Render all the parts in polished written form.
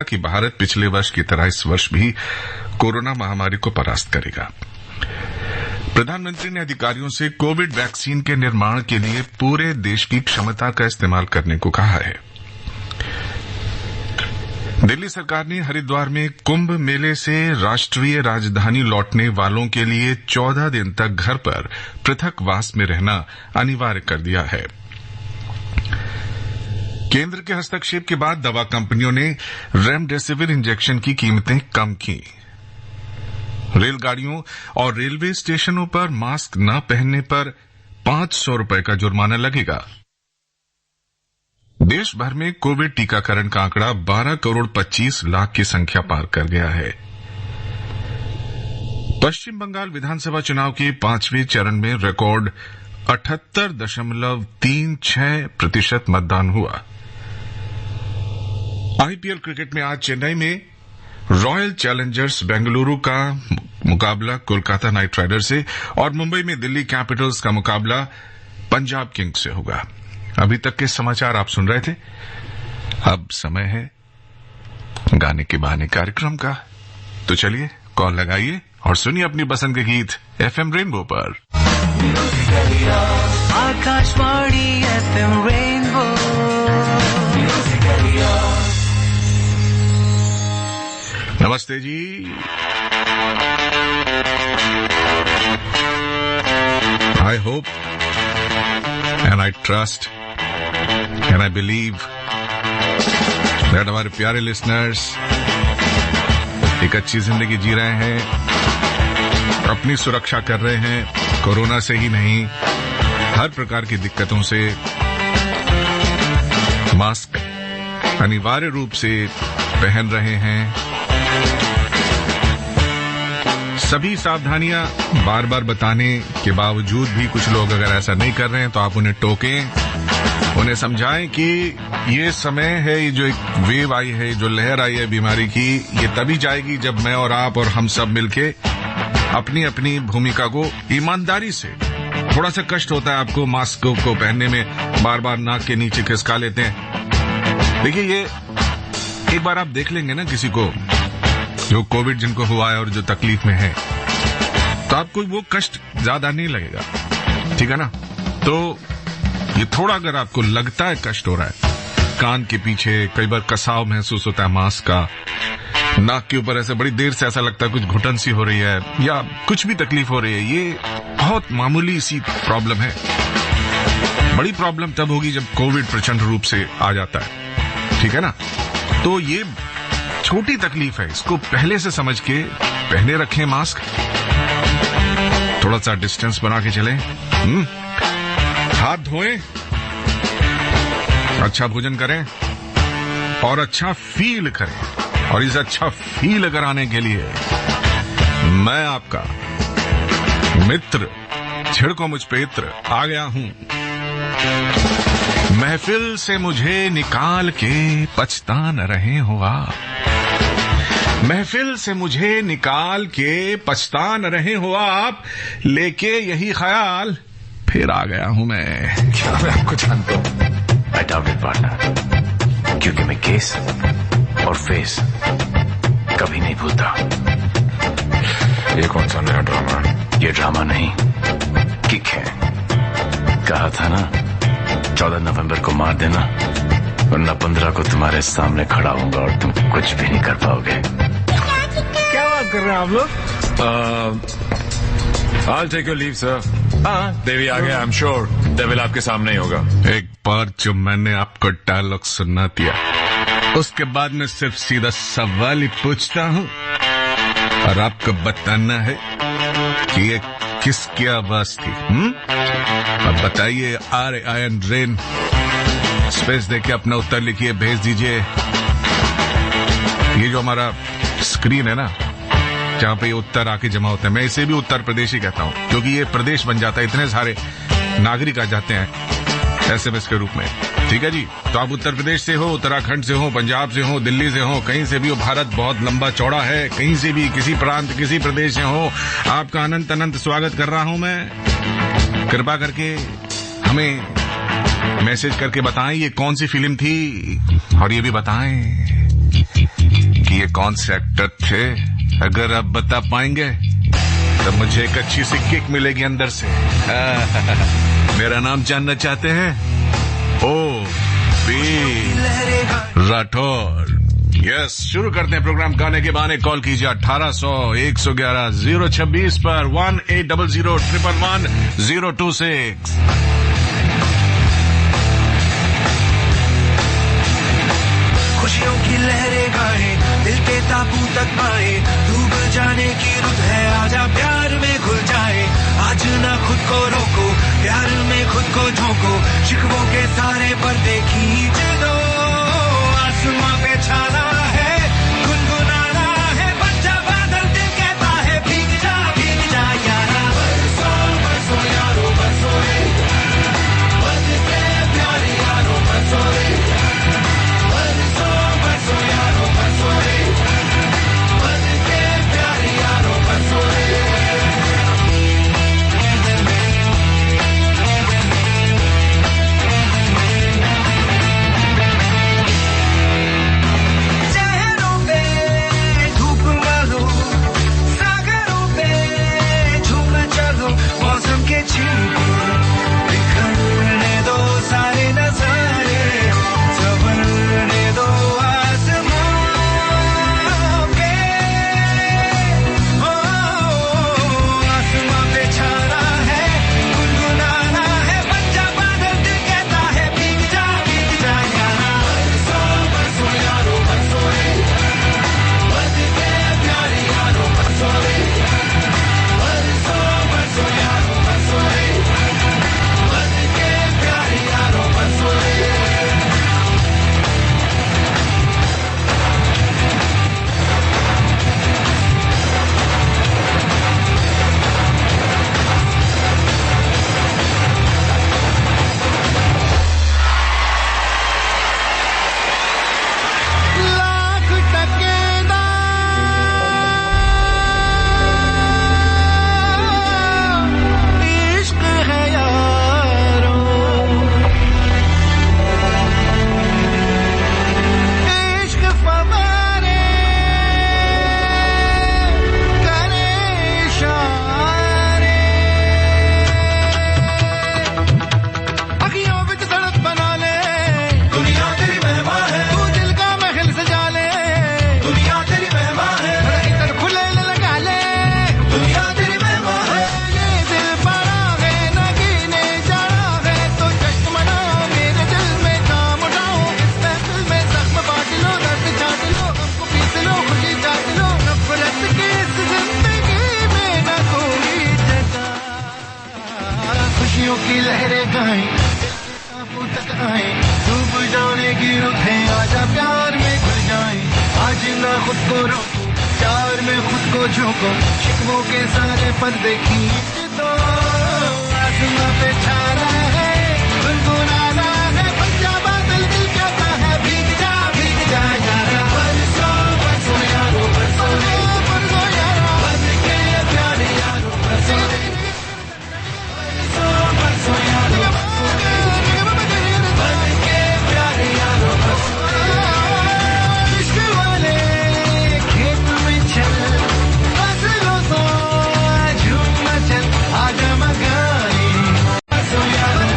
कि भारत पिछले वर्ष की तरह इस वर्ष भी कोरोना महामारी को परास्त करेगा। प्रधानमंत्री ने अधिकारियों से कोविड वैक्सीन के निर्माण के लिए पूरे देश की क्षमता का इस्तेमाल करने को कहा है। दिल्ली सरकार ने हरिद्वार में कुंभ मेले से राष्ट्रीय राजधानी लौटने वालों के लिए 14 दिन तक घर पर पृथकवास में रहना अनिवार्य कर दिया है। केंद्र के हस्तक्षेप के बाद दवा कंपनियों ने रेमडेसिविर इंजेक्शन की कीमतें कम की। रेलगाड़ियों और रेलवे स्टेशनों पर मास्क न पहनने पर 500 रुपए का जुर्माना लगेगा। देश भर में कोविड टीकाकरण का आंकड़ा 12 करोड़ 25 लाख की संख्या पार कर गया है। पश्चिम बंगाल विधानसभा चुनाव के 5वें चरण में रिकॉर्ड 78.36% मतदान हुआ। आईपीएल क्रिकेट में आज चेन्नई में रॉयल चैलेंजर्स बेंगलुरु का मुकाबला कोलकाता नाइट राइडर्स से और मुंबई में दिल्ली कैपिटल्स का मुकाबला पंजाब किंग्स से होगा। अभी तक के समाचार आप सुन रहे थे। अब समय है गाने के बहाने कार्यक्रम का, तो चलिए कॉल लगाइए और सुनिए अपनी पसंद के गीत एफएम रेनबो पर। Akashvani FM rainbow. नमस्ते जी। I hope and I trust and I believe that हमारे प्यारे लिसनर्स एक अच्छी जिंदगी जी रहे हैं, अपनी सुरक्षा कर रहे हैं, कोरोना से ही नहीं हर प्रकार की दिक्कतों से। मास्क अनिवार्य रूप से पहन रहे हैं। सभी सावधानियां बार बार बताने के बावजूद भी कुछ लोग अगर ऐसा नहीं कर रहे हैं तो आप उन्हें टोकें, उन्हें समझाएं कि ये समय है, ये जो एक वेव आई है, जो लहर आई है बीमारी की, ये तभी जाएगी जब मैं और आप और हम सब मिलके अपनी अपनी भूमिका को ईमानदारी से, थोड़ा सा कष्ट होता है आपको मास्क को पहनने में, बार बार नाक के नीचे खिसका लेते हैं। देखिए ये एक बार आप देख लेंगे ना किसी को जो कोविड जिनको हुआ है और जो तकलीफ में है, तो आपको वो कष्ट ज्यादा नहीं लगेगा, ठीक है ना। तो ये थोड़ा अगर आपको लगता है कष्ट हो रहा है, कान के पीछे कई बार कसाव महसूस होता है मास्क का, नाक के ऊपर ऐसे बड़ी देर से ऐसा लगता है कुछ घुटन सी हो रही है या कुछ भी तकलीफ हो रही है, ये बहुत मामूली सी प्रॉब्लम है। बड़ी प्रॉब्लम तब होगी जब कोविड प्रचंड रूप से आ जाता है, ठीक है ना। तो ये छोटी तकलीफ है, इसको पहले से समझ के पहने रखें मास्क, थोड़ा सा डिस्टेंस बना के चलें, हाथ धोएं, अच्छा भोजन करें और अच्छा फील करें। और इस अच्छा फील कराने के लिए मैं आपका मित्र छिड़को मुझ पे इत्र आ गया हूं। महफिल से मुझे निकाल के पछता न रहे हो आप, महफिल से मुझे निकाल के पछता न रहे हो आप, लेके यही ख्याल फिर आ गया हूं मैं। क्या मैं आपको जानता हूं? आई डाउट इट पार्टनर, क्योंकि मैं केस और फेस कभी नहीं भूलता। ये कौन सा नया ड्रामा? ये ड्रामा नहीं, किक है। कहा था ना 14 नवंबर को मार देना, वरना 15 को तुम्हारे सामने खड़ा होऊंगा और तुम कुछ भी नहीं कर पाओगे। क्या बात कर रहे हैं आप लोग? I'll take your leave, sir. हाँ, देवी आ गया, I'm sure. डेविल आपके सामने ही होगा। एक बार जो मैंने आपको डायलॉग सुना दिया, उसके बाद मैं सिर्फ सीधा सवाल ही पूछता हूँ और आपको बताना है कि ये किसकी आवाज थी। अब बताइए, RAYN रेन स्पेस देके अपना उत्तर लिखिए, भेज दीजिए। ये जो हमारा स्क्रीन है ना, जहां पे ये उत्तर आके जमा होता है, मैं इसे भी उत्तर प्रदेश ही कहता हूं, क्योंकि ये प्रदेश बन जाता है, इतने सारे नागरिक आ जाते हैं SMS के रूप में, ठीक है जी। तो आप उत्तर प्रदेश से हो, उत्तराखंड से हो, पंजाब से हो, दिल्ली से हो, कहीं से भी हो, भारत बहुत लंबा चौड़ा है, कहीं से भी किसी प्रांत किसी प्रदेश से हो, आपका अनंत अनंत स्वागत कर रहा हूं मैं। कृपा करके हमें मैसेज करके बताएं ये कौन सी फिल्म थी, और ये भी बताएं कौन से एक्टर थे? अगर आप बता पाएंगे तो मुझे एक अच्छी सी किक मिलेगी अंदर से। मेरा नाम जानना चाहते हैं? O P Rathore. यस, शुरू करते हैं प्रोग्राम। गाने के बहाने कॉल कीजिए 1800-111-026 पर 1800-111-026। खुशियों की लहरें गाए, दिल के ताबू तक पाए, डूब जाने की रुत है, आजा प्यार में घुल जाए। आज ना खुद को रोको, प्यार में खुद को झोंको, शिकवों के सारे पर्दे खींच दो। आसमां पे छाना है, गुनगुनाना है, बच्चा बादल दिल कहता है भीग जा यारा। बरसों बरसों यारो बरसों रे, बरस के प्यारे यारो बरसों रे। बरसों बरसों यारो बरसों रे, बरस के प्यारे यारो बरसों रे। बिखरने दो सारे नजारे, संवरने दो आसमां पे। आसमां पे छाना है, गुनगुनाना है, बच्चा बादल दिल कहता है भीग जा यारा। बरसों बरसों यारो बरसों रे, बरस के प्यारे यारो बरसों रे। बरसों बरसों यारो बरसों रे, बरस के प्यारे यारो बरसों रे। लाख टकेदा इश्क है यारो, इश्क फवारे करे इशारे। अखियों विच सड़क बना ले, दुनिया तेरी मेहमान है, तू दिल का महल सजा ले, दुनिया तेरी मेहमान है, इधर खुले लगा ले, दुनिया तेरी मेहमान है। ये दिल बड़ा है न गिने जाना है, तो जश्न मनाओ, मेरे दिल में काम उठाओ, इस महफिल में जख्म बांट लो, दर्द छाट लो, हमको पीस लो, खुशी चाट लो, नफरत की इस जिंदगी में न कोई जगह। खुशियों की लहरें गाएं, ताबू तक आए, डूब जाने की रुत है, आजा प्यार में घुल जाए। आज ना खुद को रोको, प्यार में खुद को झोंको, शिकवों के सारे पर्दे खींच दो। आसमां पे छाना है, गुनगुनाना है, बच्चा बादल दिल कहता है भीग जा यारा। बरसों बरसों यारो बरसों रे, बरसों यारो, बरस के प्यारे यारो बरसों रे। बरसों बरसों यारो बरसों रे, बरस के प्यारे यारो बरसों रे। इश्क वाले खेत में चल, फसलों सा झूम चल, आजा मगाए बरसों यारो।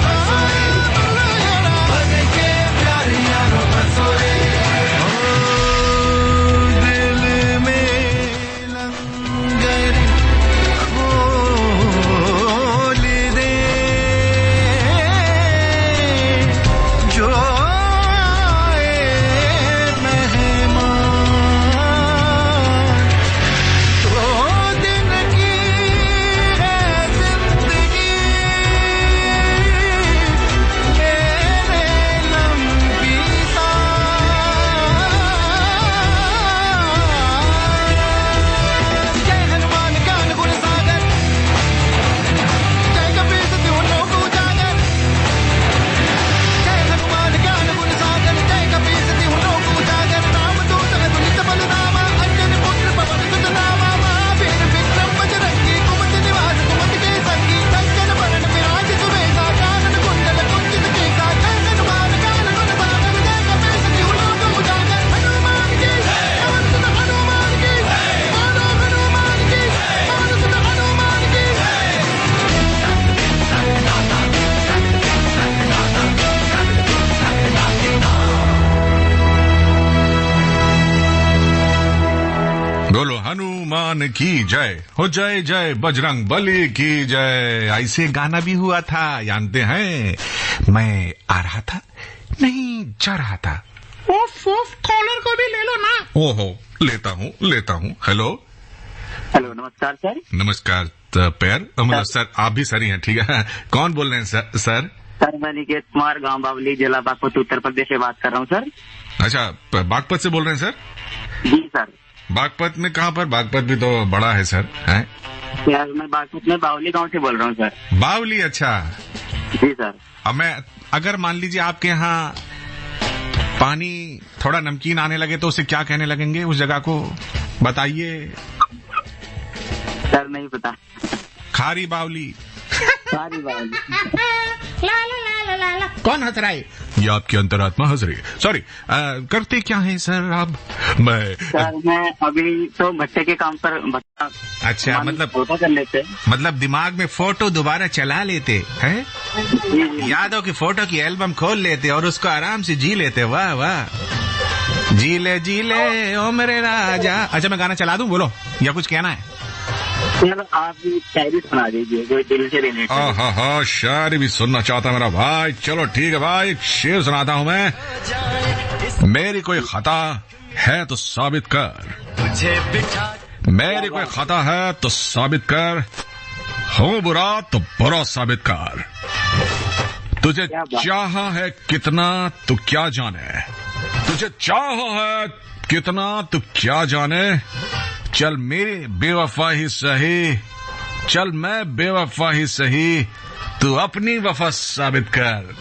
हनुमान की जय, हो जय जय बजरंग बली की जय। ऐसे गाना भी हुआ था, जानते हैं। मैं आ रहा था, नहीं जा रहा था। ओफ कॉलर को भी ले लो ना। ओहो, लेता हूँ। हेलो हेलो, नमस्कार सर। नमस्कार पैर, मतलब सर आप भी सर ही हैं, ठीक है। कौन बोल रहे हैं सर? सर मैं निकेत कुमार, गांव बावली, जिला बागपत, उत्तर प्रदेश से बात कर रहा हूँ सर। अच्छा, बागपत से बोल रहे हैं सर? जी सर। बागपत में कहाँ पर? बागपत भी तो बड़ा है सर, हैं? यार मैं बागपत में बावली गांव से बोल रहा हूँ सर। बावली, अच्छा जी सर। अब मैं अगर मान लीजिए आपके यहाँ पानी थोड़ा नमकीन आने लगे तो उसे क्या कहने लगेंगे? उस जगह को बताइए। सर नहीं पता। खारी बावली। सारी बावली। ला ला ला ला ला। कौन हंस रहा है? ये आपकी अंतरात्मा हंस रही है। सॉरी, करते क्या है सर आप? मैं अभी तो भट्टे के काम पर अच्छा, मतलब फोटो कर लेते, मतलब दिमाग में फोटो दोबारा चला लेते हैं, यादों की फोटो की एल्बम खोल लेते और उसको आराम से जी लेते। वाह वाह, जी ले ओ मेरे राजा। अच्छा, मैं गाना चला दूं, बोलो, या कुछ कहना है? सर आप भी शायरी सुना दीजिए, कोई दिल से रिलेटेड। हाँ, शायरी भी सुनना चाहता मेरा भाई। चलो ठीक है भाई, एक शेर सुनाता हूँ मैं। मेरी कोई खता है तो साबित कर, मेरी कोई खता है तो साबित कर, हो बुरा तो बुरा साबित कर। तुझे चाहा है कितना तो क्या जाने, तुझे चाहा है कितना तो क्या जाने। चल मेरी बेवफा ही सही, चल मैं बेवफा ही सही, तू अपनी वफा साबित कर।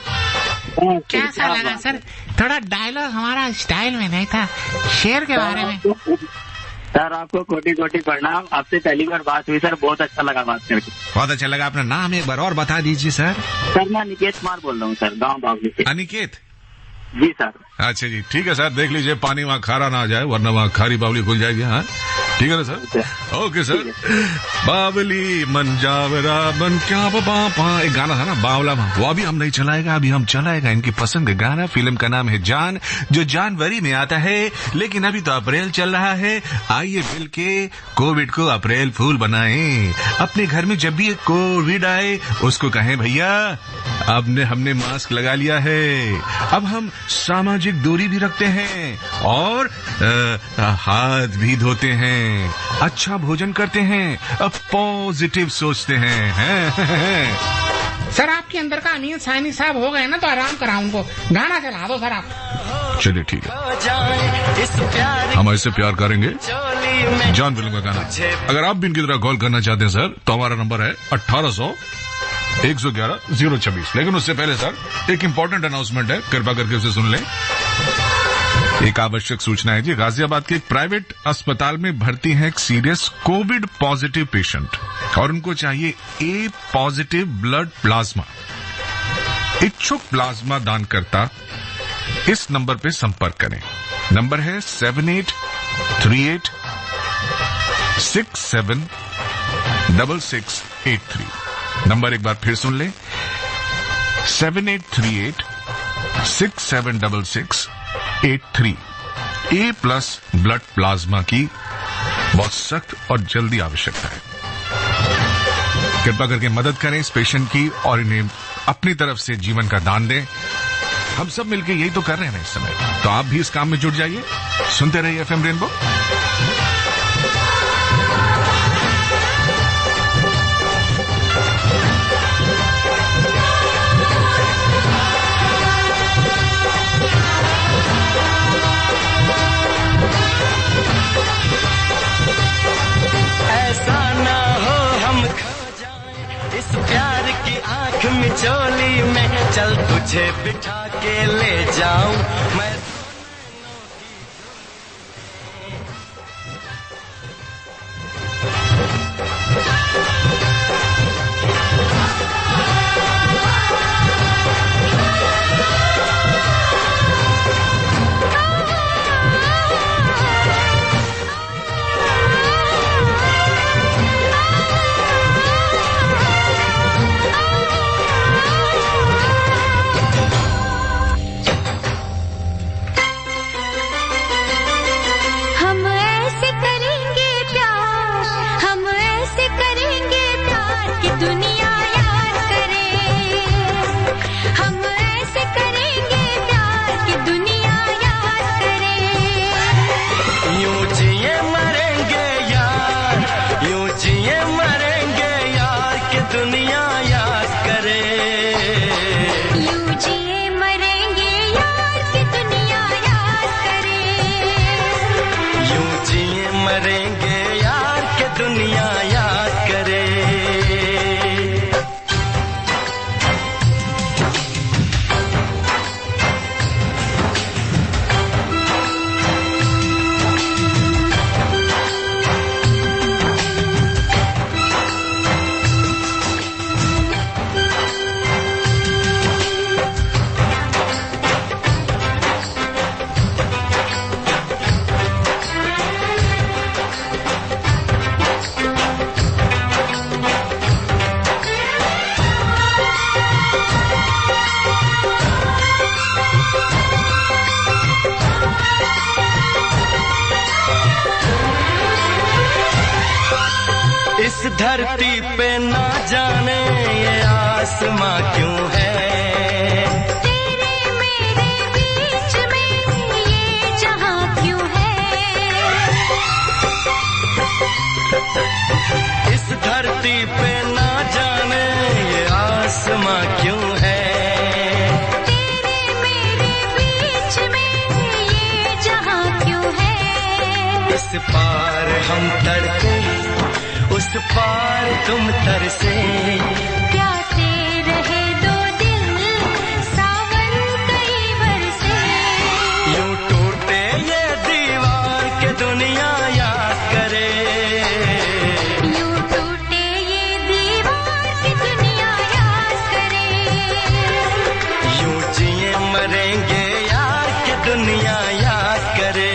कैसा लगा सर? थोड़ा डायलॉग हमारा स्टाइल में नहीं था, शेर के बारे में। सर आपको कोटि कोटि प्रणाम, आपसे पहली बार बात हुई सर, बहुत अच्छा लगा बात करके। बहुत अच्छा लगा। अपना नाम एक बार और बता दीजिए सर। सर मैं निकेत कुमार बोल रहा हूँ सर, गाँव बावली से। अनिकेत? जी सर। अच्छा जी, ठीक है सर, देख लीजिए पानी वहाँ खारा ना आ जाए, वरना वहाँ खारी बावली खुल जाएगी। हाँ ठीक है ना सर? Okay sir. बावली मन जावरा बन क्या पापा, एक गाना था ना बावला, वो अभी हम नहीं चलाएगा, अभी हम चलाएगा इनकी पसंद का गाना। फिल्म का नाम है जान, जो जनवरी में आता है, लेकिन अभी तो अप्रैल चल रहा है। आइए मिलके कोविड को अप्रैल फूल बनाएं। अपने घर में जब भी कोविड आए उसको कहें भैया अब हमने मास्क लगा लिया है, अब हम सामाजिक दूरी भी रखते हैं और हाथ भी धोते हैं, अच्छा भोजन करते हैं, अब पॉजिटिव सोचते हैं। सर आपके अंदर का अमीन साइनी साहब हो गए ना, तो आराम करा उनको, गाना चला दो सर आप। चलिए ठीक है, हम ऐसे प्यार करेंगे। जान फिल्म का गाना। अगर आप भी इनकी तरह कॉल करना चाहते हैं सर, तो हमारा नंबर है 1800-111-026। लेकिन उससे पहले सर एक इम्पोर्टेंट अनाउंसमेंट है, कृपा करके उसे सुन लें। एक आवश्यक सूचना है जी, गाजियाबाद के एक प्राइवेट अस्पताल में भर्ती है एक सीरियस कोविड पॉजिटिव पेशेंट और उनको चाहिए ए पॉजिटिव ब्लड प्लाज्मा। इच्छुक प्लाज्मा दानकर्ता इस नंबर पे संपर्क करें। नंबर है 7838676683। नंबर एक बार फिर सुन लें, 7838676683। ए प्लस ब्लड प्लाज्मा की बहुत सख्त और जल्दी आवश्यकता है। कृपा करके मदद करें इस पेशेंट की और इन्हें अपनी तरफ से जीवन का दान दें। हम सब मिलकर यही तो कर रहे हैं ना इस समय, तो आप भी इस काम में जुट जाइए। सुनते रहिए एफएम रेनबो। मिचोली में चल तुझे बिठा के ले जाऊं मैं। मरेंगे यार के दुनिया याद करे। इस धरती पे ना जाने ये आसमां क्यों है, तेरे मेरे बीच में ये जहां क्यों है। इस धरती पे ना जाने ये आसमां क्यों है, तेरे मेरे बीच में ये जहां क्यों है। इस पार हम तड़के उस पार तुम तरसे, प्यासे रहे दो दिल सावन कई बरसे। यूं टूटे ये दीवार के दुनिया याद करे, यूं टूटे ये दीवार की दुनिया याद करे। यूं जिए मरेंगे यार के दुनिया याद करे।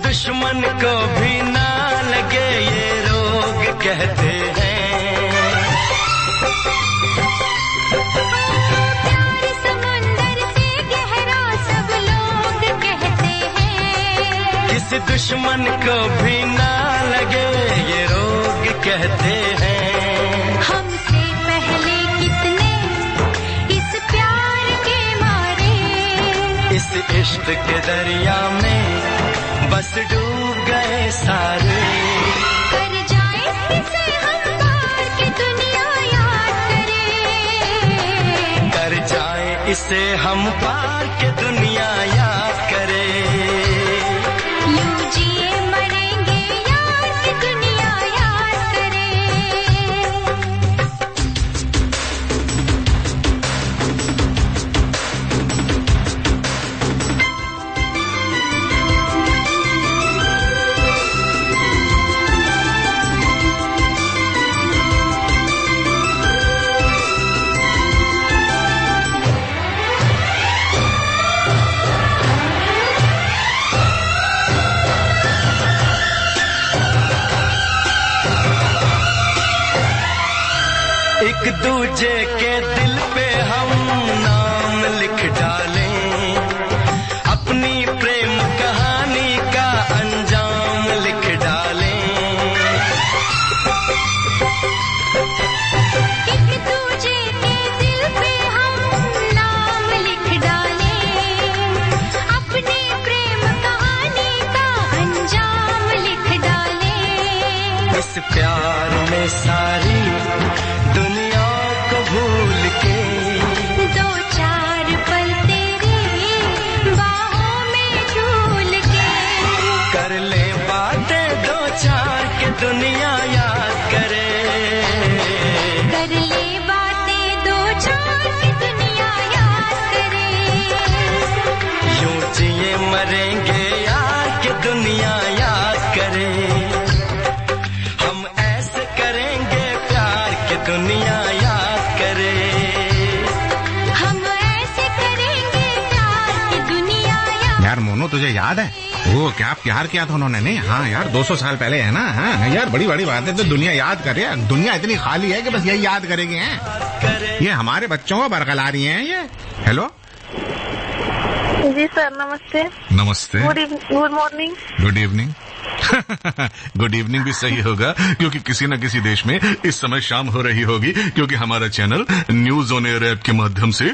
दुश्मन को भी ना लगे ये रोग कहते हैं। प्यार समंदर से गहरा सब लोग कहते हैं। किसी दुश्मन को भी ना लगे ये रोग कहते हैं। हमसे पहले कितने इस प्यार के मारे, इस इश्क के दरिया में बस डूब गए सारे। कर जाए इसे हम पार की दुनिया याद करे, कर जाए इसे हम पार के दुनिया याद करे। यूं जिए मरेंगे यार की दुनिया याद करे। एक दूजे के दिल पे हम नाम लिख डालें, अपनी प्रेम कहानी का अंजाम लिख डालें। एक दूजे के दिल पे हम नाम लिख डालें, अपने प्रेम कहानी का अंजाम लिख डालें। इस प्यार में सारी दुनिया को भूल के दो चार पल तेरी बाहों में झूल के कर ले बातें दो चार के दुनिया याद करे। कर ले बातें दो चार की दुनिया याद करे। यूं जिए मरेंगे यार के दुनिया याद करे। हम ऐसे करेंगे प्यार के दुनिया याद करे। हम ऐसे करेंगे प्यार की दुनिया याद। यार मोनू तुझे याद है वो क्या प्यार किया था उन्होंने? नहीं हाँ यार 200 साल पहले है ना। हाँ यार बड़ी बड़ी बात है तो दुनिया याद कर रही है। दुनिया इतनी खाली है कि बस यही याद करेंगे हैं। करे। ये हमारे बच्चों को बरगला रही हैं ये। हेलो जी सर, नमस्ते। नमस्ते। Good morning. Good evening. Good evening भी सही होगा, क्योंकि किसी न किसी देश में इस समय शाम हो रही होगी, क्योंकि हमारा channel news on air app के माध्यम से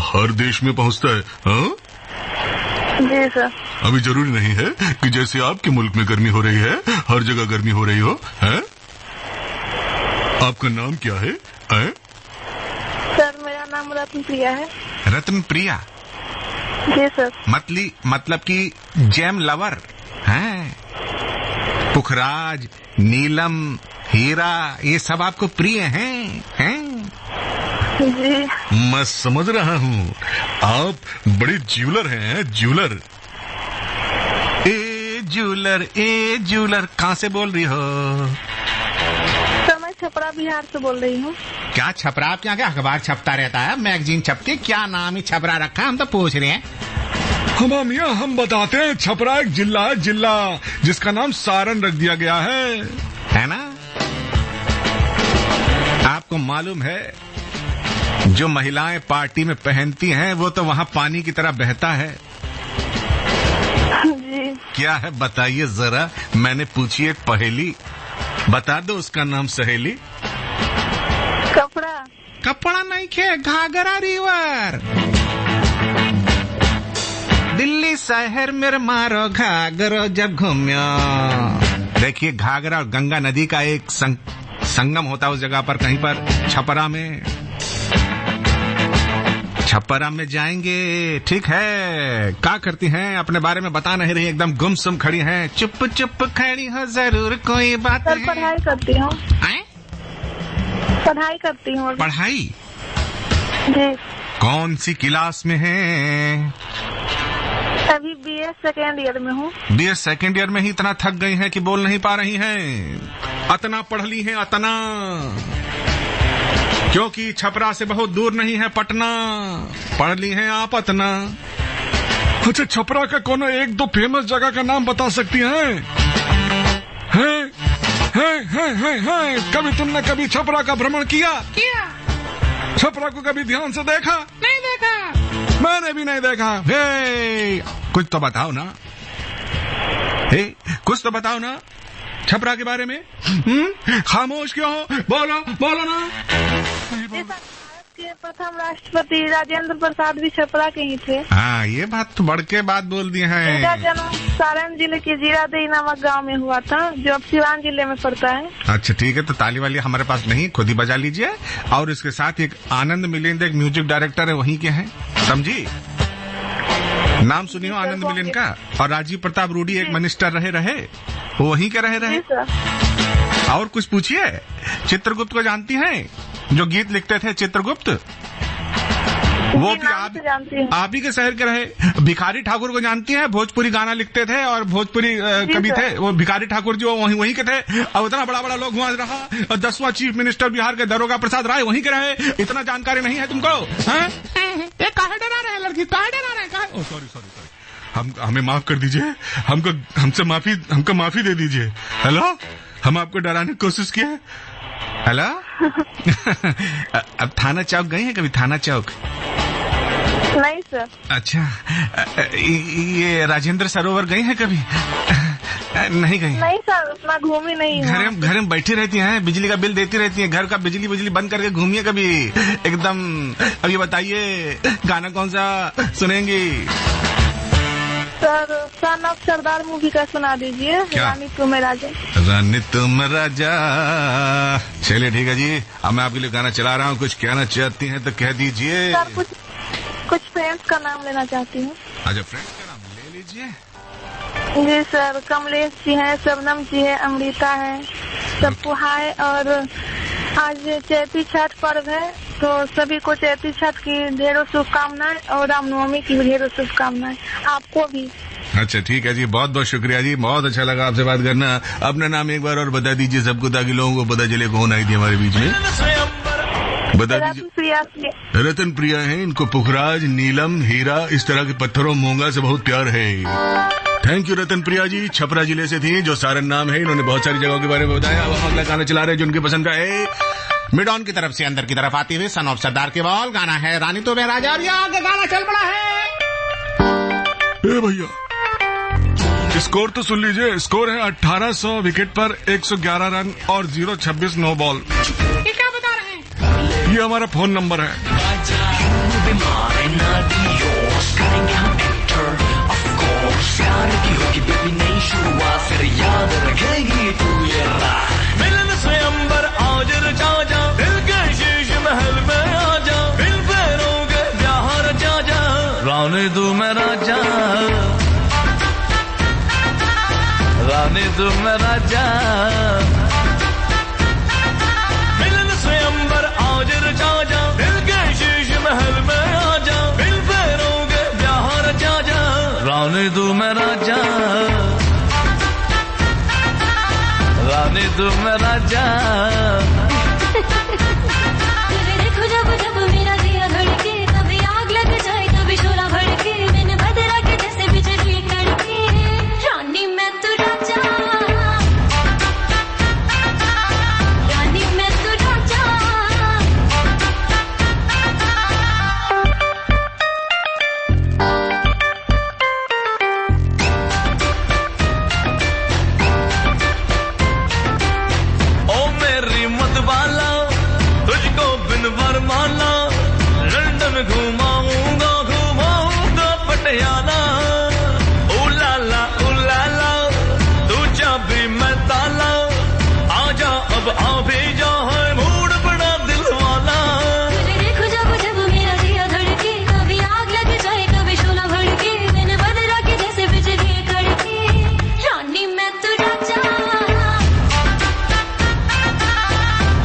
हर देश में पहुंचता है। हाँ? जी सर। अभी जरूरी नहीं है कि जैसे आपके मुल्क में गर्मी हो रही है हर जगह गर्मी हो रही हो। है? आपका नाम क्या है? सर मेरा नाम रत्न प्रिया है। रत्न प्रिया? जी सर। मतलब कि जैम लवर हैं? पुखराज, नीलम, हीरा, ये सब आपको प्रिय हैं? जी मैं समझ रहा हूँ, आप बड़े ज्वेलर हैं। ज्वेलर? ए ज्वेलर कहाँ से बोल रही हो? सर मैं छपरा बिहार से बोल रही हूँ। क्या छपरा? आप क्या अखबार छपता रहता है, मैगजीन छपती? क्या नाम ही छपरा रखा है? हम तो पूछ रहे हैं। मियाँ हम बताते हैं, छपरा एक जिला है, जिला जिसका नाम सारण रख दिया गया है ना? आपको मालूम है जो महिलाएं पार्टी में पहनती हैं वो तो वहाँ पानी की तरह बहता है। जी। क्या है बताइए जरा, मैंने पूछी एक पहेली, बता दो उसका नाम सहेली। कपड़ा नहीं खे, घाघरा रिवर। दिल्ली शहर में मारो घाघरो जब घूम्यो। देखिए घाघरा और गंगा नदी का एक संगम होता है उस जगह पर, कहीं पर छपरा में जाएंगे। ठीक है, क्या करती हैं? अपने बारे में बता नहीं रही, एकदम गुमसुम खड़ी हैं। चुप चुप खड़ी हो, जरूर कोई बात है। पढ़ाई करती हूँ। पढ़ाई करती हूँ। पढ़ाई? जी। कौन सी क्लास में है? अभी BA सेकेंड ईयर में हूँ। BA सेकेंड ईयर में ही इतना थक गई हैं कि बोल नहीं पा रही हैं। अतना पढ़ ली हैं, अतना, क्योंकि छपरा से बहुत दूर नहीं है पटना। पढ़ ली हैं आप अतना। अच्छा, छपरा का कोनो एक दो फेमस जगह का नाम बता सकती हैं? कभी तुमने कभी छपरा का भ्रमण किया? छपरा को कभी ध्यान से देखा? नहीं देखा। मैंने भी नहीं देखा। कुछ तो बताओ ना, कुछ तो बताओ ना छपरा के बारे में। खामोश क्यों हो? बोलो ना। के प्रथम राष्ट्रपति राजेंद्र प्रसाद भी छपरा के ही थे। हाँ, ये बात तो बढ़ के बात बोल दी है। इनका जन्म सारण जिले के जीरादेई नामक गांव में हुआ था, जो अब सिवान जिले में पड़ता है। अच्छा ठीक है, तो ताली वाली हमारे पास नहीं, खुद ही बजा लीजिए। और इसके साथ एक आनंद मिलिंद, एक म्यूजिक डायरेक्टर है, वहीं के हैं, समझी? नाम सुनी हो आनंद मिलिंद का? और राजीव प्रताप रूडी एक मिनिस्टर रहे, वो वहीं के रहे। और कुछ पूछिए। चित्रगुप्त को जानती हैं? जो गीत लिखते थे चित्रगुप्त, वो भी आप ही के शहर के रहे। भिखारी ठाकुर को जानती हैं? भोजपुरी गाना लिखते थे और भोजपुरी कवि थे वो। भिखारी ठाकुर जो वहीं के थे। और इतना बड़ा लोग वहां रहा। और 10वां चीफ मिनिस्टर बिहार के दरोगा प्रसाद राय वहीं के रहे। इतना जानकारी नहीं है तुमको? काहे डरा रहे लड़की, काहे डरा रहे? सॉरी, हमें माफ कर दीजिए, हमको माफी दे दीजिए। हेलो, हम आपको डराने की कोशिश किए। हेलो। अब थाना चौक गए हैं कभी? थाना चौक? नहीं सर। अच्छा, ये राजेंद्र सरोवर गए हैं कभी? नहीं गई? नहीं सर, उतना घूमी नहीं। घर में बैठी रहती हैं, बिजली का बिल देती रहती हैं, घर का बिजली बंद करके घूमिए कभी एकदम। अब ये बताइए, गाना कौन सा सुनेंगी? Sir son of Sardaar movie का सुना दीजिए। रानी तुम राजा। रानी तुम राजा। चलिए ठीक है जी, अब मैं आपके लिए गाना चला रहा हूँ, कुछ कहना चाहती हैं तो कह दीजिए। सर कुछ फ्रेंड्स का नाम लेना चाहती हूँ। अच्छा, फ्रेंड्स का नाम ले लीजिए। जी सर, कमलेश जी है, शबनम जी है, अमृता है, सबको हाय। और आज चैती छठ पर्व है, तो सभी को चैती छठ की ढेरों शुभकामनाएं और रामनवमी की ढेरों शुभकामनाएं आपको भी। अच्छा ठीक है जी, बहुत बहुत शुक्रिया जी, बहुत अच्छा लगा आपसे बात करना। अपना नाम एक बार और बता दीजिए सबको, ताकि लोगों को पता चले कौन आई थी हमारे बीच में। बता दीजिए। रतन प्रिया है, इनको पुखराज, नीलम, हीरा इस तरह के पत्थरों मोंगा से बहुत प्यार है। थैंक यू रतन प्रिया जी, छपरा जिले से थी, जो सारण नाम है। इन्होंने बहुत सारी जगहों के बारे में बताया। अब हम अगला गाना चला रहे हैं जो उनकी पसंद का है। मिड ऑन की तरफ से अंदर की तरफ आती हुई सन ऑफ सरदार के बॉल। गाना है रानी तो मैं राजा। और ये आगे गाना चल पड़ा है। ए भैया, स्कोर तो सुन लीजिए। स्कोर है 1800 विकेट पर 111 रन और 0-26 नो बॉल। ये क्या बता रहे हैं? ये हमारा फोन नंबर है। मिलन से अंबर आज रचा जा, दिल के शीश महल में आ जा, दिल फेरोगे ब्याह रचा जा, रानी तू मैं राजा, रानी तू मैं राजा। मिलन से अंबर आज रचा जा, दिल के शीश महल में आ जा, दिल फेरोगे ब्याह रचा जा, रानी तू मैं राजा, रानी तू मैं राजा। देखो जब जब मेरा दिया धड़के, कभी आग लग जाए कभी शोला भड़के, मैंने बदला के जैसे बिजली कड़के, रानी मैं तू राजा, रानी मैं तू राजा। ओ मेरी मतवाला, तुझको बिन वरमाला, लंदन घुमाऊंगा घुमाऊंगा पटियाला। उलाला तू चाबी मैं ताला, आजा अब आ भी जा, है मूड बड़ा दिल वाला। देखो जब जब मेरा दिया धड़के, कभी आग लग जाए कभी शोला भड़के, मैंने बदला के जैसे बिजली कड़के, रानी मैं तू राजा,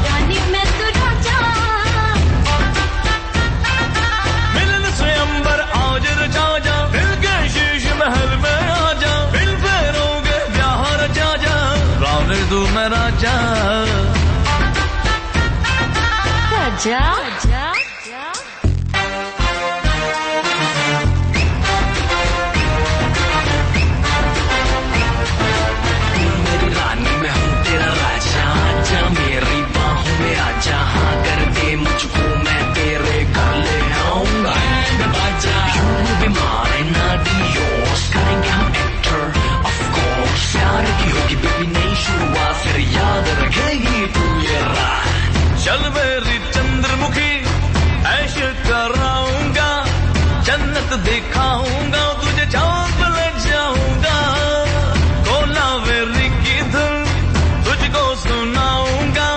रानी मैं तू राजा। मिलन से अंबर आज रचा जा, दिल के शीश महल में आ जा, दिल फेरोगे ब्याह रचा जा, रानी तू मैं राजा, राजा मेरी रानी मैं हूँ तेरा राजा, आजा मेरी बाहों में आजा, हाँ कर दे मुझको मैं तेरे घर ले आऊंगा। बाजा यूं बीमार है नाडी योर्स, करेंगे हम एंटर ऑफ कोर्स, प्यार की होगी बेबी नई शुरुआत, फिर याद रखेगी तू ये रात। चल मेरी चंद्रमुखी ऐश कराऊंगा, जन्नत दिखाऊंगा तुझे, चांद पे ले जाऊंगा, कोलावेरी की धुन तुझको सुनाऊंगा,